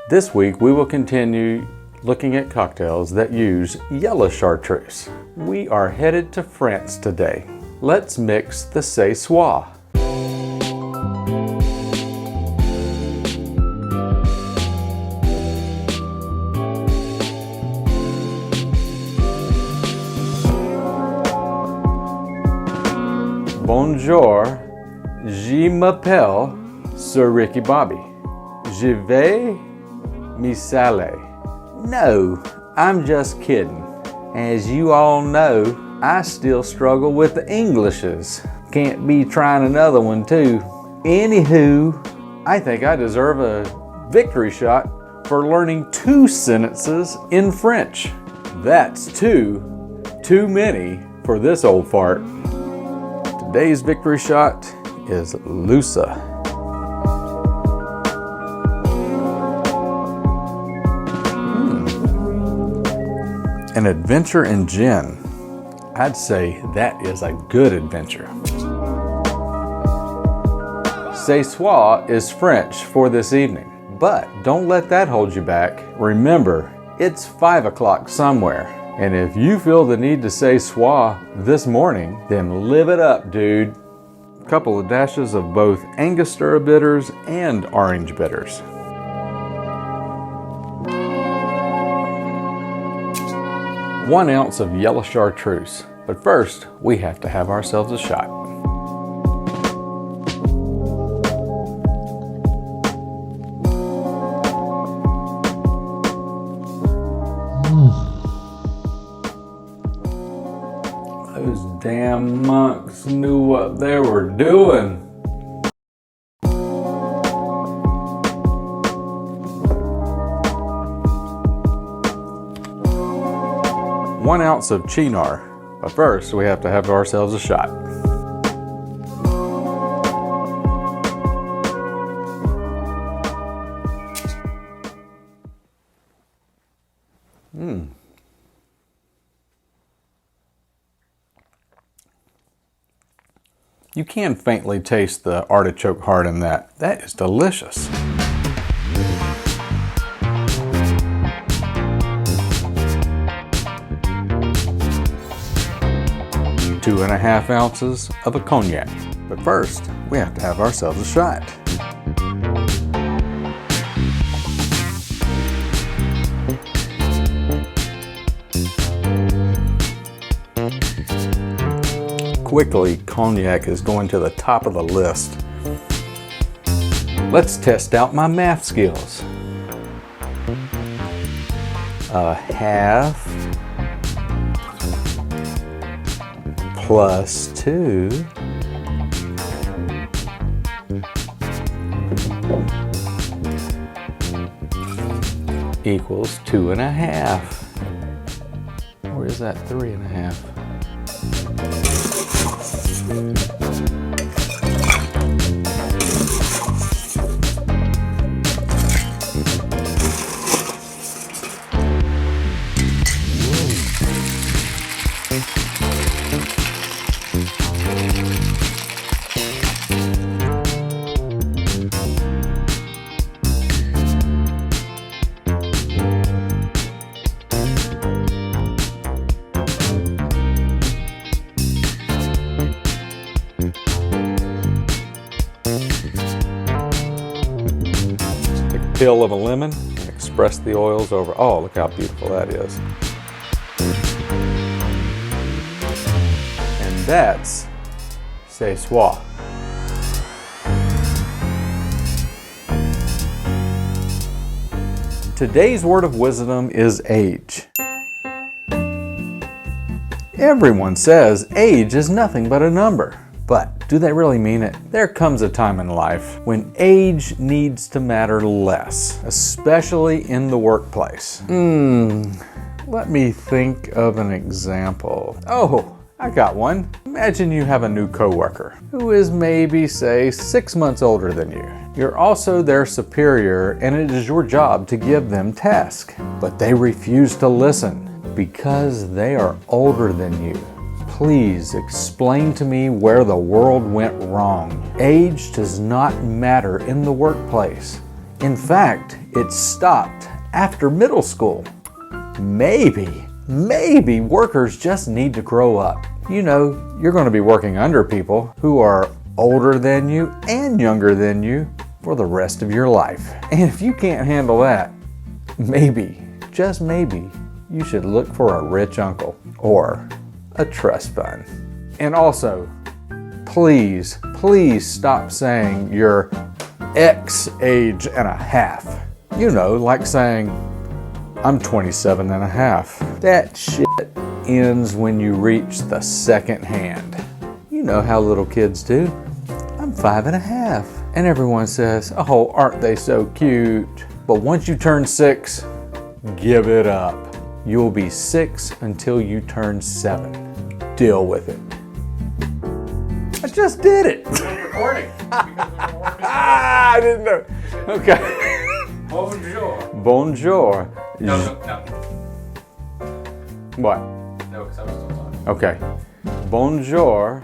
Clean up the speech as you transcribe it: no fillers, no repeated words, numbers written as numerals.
This week we will continue looking at cocktails that use yellow chartreuse. We are headed to France today. Let's mix the Ce Soir. Bonjour, je m'appelle Sir Ricky Bobby. Je vais me saler. No, I'm just kidding. As you all know, I still struggle with the Englishes. Can't be trying another one too. Anywho, I think I deserve a victory shot for learning 2 sentences in French. That's too many for this old fart. Today's victory shot is Lusa. An adventure in gin. I'd say that is a good adventure. Ce Soir is French for this evening, but don't let that hold you back. Remember, it's 5 o'clock somewhere. And if you feel the need to say soir this morning, then live it up, dude. A couple of dashes of both Angostura bitters and orange bitters. One ounce of yellow chartreuse. But first, we have to have ourselves a shot. Those damn monks knew what they were doing. One ounce of Cynar, but first we have to have ourselves a shot. You can faintly taste the artichoke heart in that. That is delicious. Two and a half ounces of a cognac. But first, we have to have ourselves a shot. Quickly, cognac is going to the top of the list. Let's test out my math skills. A half plus 2 equals 2.5. Or is that 3.5? Peel of a lemon and express the oils over. Oh, look how beautiful that is. And that's Ce Soir. Today's word of wisdom is age. Everyone says age is nothing but a number. But do they really mean it? There comes a time in life when age needs to matter less, especially in the workplace. Let me think of an example. Oh, I got one. Imagine you have a new coworker who is maybe, say, 6 months older than you. You're also their superior and it is your job to give them tasks, but they refuse to listen because they are older than you. Please explain to me where the world went wrong. Age does not matter in the workplace. In fact, it stopped after middle school. Maybe workers just need to grow up. You know, you're going to be working under people who are older than you and younger than you for the rest of your life. And if you can't handle that, maybe, just maybe, you should look for a rich uncle or a trust fund. And also, please stop saying you're X age and a half. You know, like saying, I'm 27 and a half. That shit ends when you reach the second hand. You know how little kids do. I'm 5 and a half. And everyone says, oh, aren't they so cute? But once you turn 6, give it up. You'll be 6 until you turn 7. Deal with it. I just did it. We're recording. I didn't know. Okay. Bonjour. Bonjour. No. What? No, because I was still talking. Okay. Bonjour.